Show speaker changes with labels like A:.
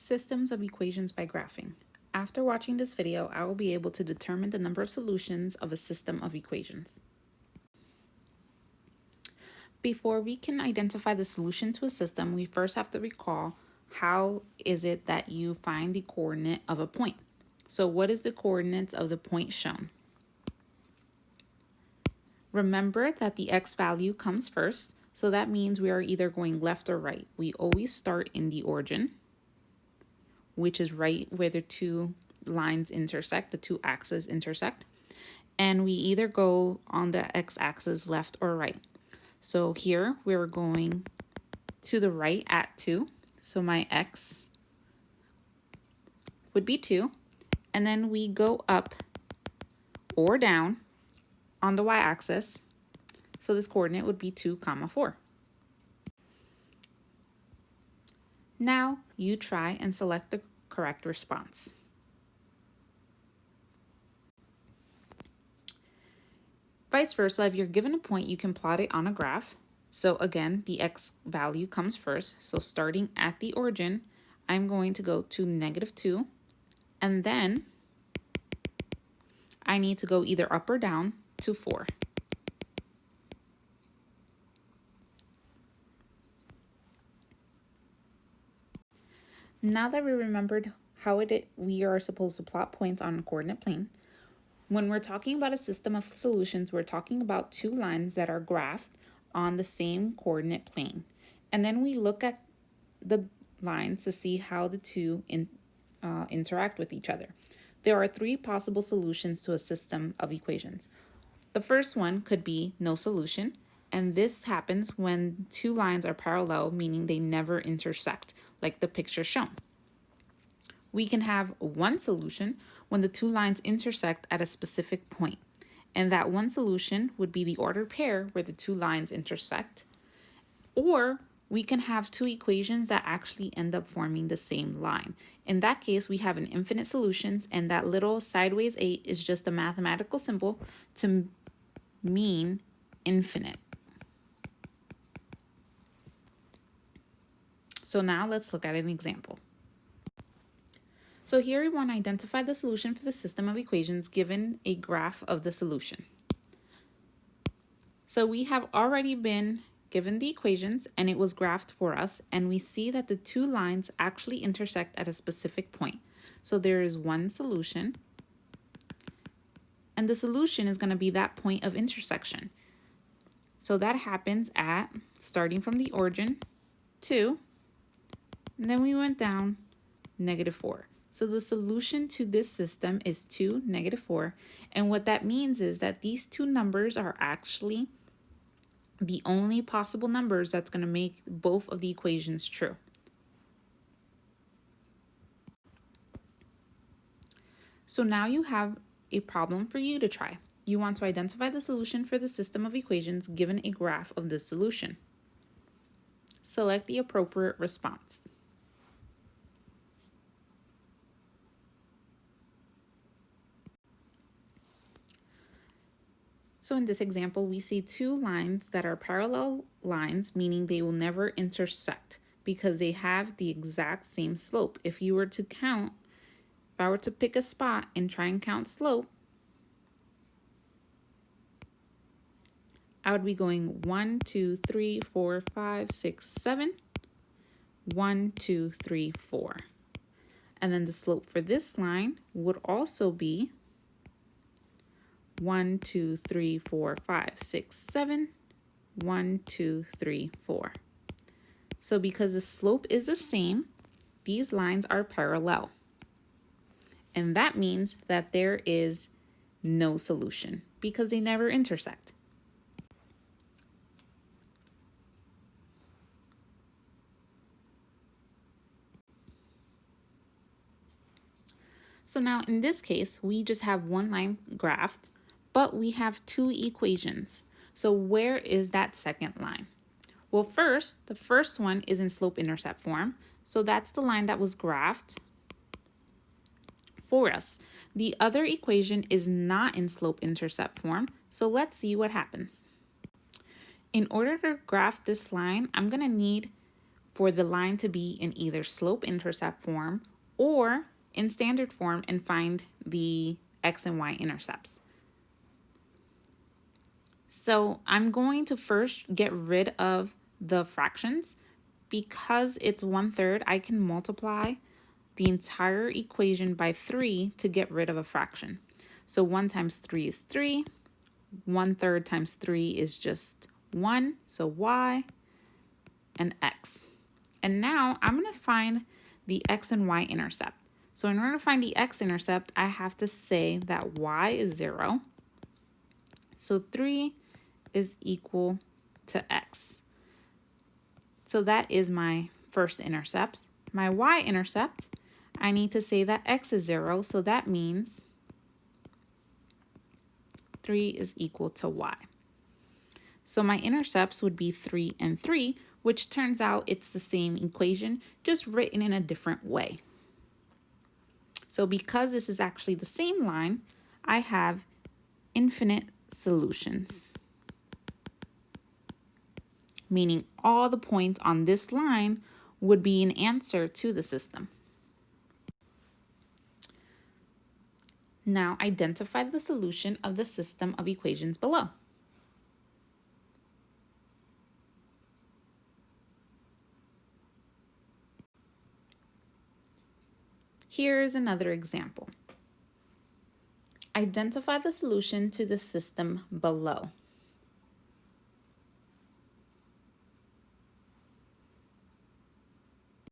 A: Systems of equations by graphing. After watching this video, I will be able to determine the number of solutions of a system of equations. Before we can identify the solution to a system, we first have to recall how is it that you find the coordinate of a point. So what is the coordinates of the point shown? Remember that the x value comes first, so that means we are either going left or right. We always start in the origin, which is right where the two lines intersect, the two axes intersect. And we either go on the x-axis left or right. So here we're going to the right at 2. So my x would be 2. And then we go up or down on the y-axis. So this coordinate would be 2, 4. Now you try and select the correct response. Vice versa, if you're given a point, you can plot it on a graph. So again, the x value comes first. So starting at the origin, I'm going to go to -2, and then I need to go either up or down to 4. Now that we remembered how we are supposed to plot points on a coordinate plane, when we're talking about a system of solutions, we're talking about two lines that are graphed on the same coordinate plane. And then we look at the lines to see how the two interact with each other. There are 3 possible solutions to a system of equations. The first one could be no solution, and this happens when two lines are parallel, meaning they never intersect, like the picture shown. We can have one solution when the two lines intersect at a specific point, and that one solution would be the ordered pair where the two lines intersect. Or we can have two equations that actually end up forming the same line. In that case, we have an infinite solutions, and that little sideways 8 is just a mathematical symbol to mean infinite. So now let's look at an example. So here we want to identify the solution for the system of equations given a graph of the solution. So we have already been given the equations and it was graphed for us, and we see that the two lines actually intersect at a specific point. So there is one solution, and the solution is going to be that point of intersection. So that happens at, starting from the origin, 2, and then we went down -4. So the solution to this system is 2, -4. And what that means is that these two numbers are actually the only possible numbers that's going to make both of the equations true. So now you have a problem for you to try. You want to identify the solution for the system of equations given a graph of this solution. Select the appropriate response. So in this example, we see two lines that are parallel lines, meaning they will never intersect because they have the exact same slope. If you were to count, if I were to pick a spot and try and count slope, I would be going 1, 2, 3, 4, 5, 6, 7, 1, 2, 3, 4. And then the slope for this line would also be 1, 2, 3, 4, 5, 6, 7, 1, 2, 3, 4. So because the slope is the same, these lines are parallel. And that means that there is no solution because they never intersect. So now in this case, we just have one line graphed, but we have two equations. So where is that second line? Well, the first one is in slope-intercept form. So that's the line that was graphed for us. The other equation is not in slope-intercept form. So let's see what happens. In order to graph this line, I'm going to need for the line to be in either slope-intercept form or in standard form and find the x and y intercepts. So I'm going to first get rid of the fractions. Because it's 1/3, I can multiply the entire equation by 3 to get rid of a fraction. So 1 times 3 is 3. 1/3 times 3 is just 1, so y and x. And now I'm going to find the x and y intercept. So in order to find the x-intercept, I have to say that y is 0. So 3 is equal to x. So that is my first intercept. My y-intercept, I need to say that x is 0, so that means 3 is equal to y. So my intercepts would be 3 and 3, which turns out it's the same equation, just written in a different way. So because this is actually the same line, I have infinite solutions, meaning all the points on this line would be an answer to the system. Now identify the solution of the system of equations below. Here's another example. Identify the solution to the system below.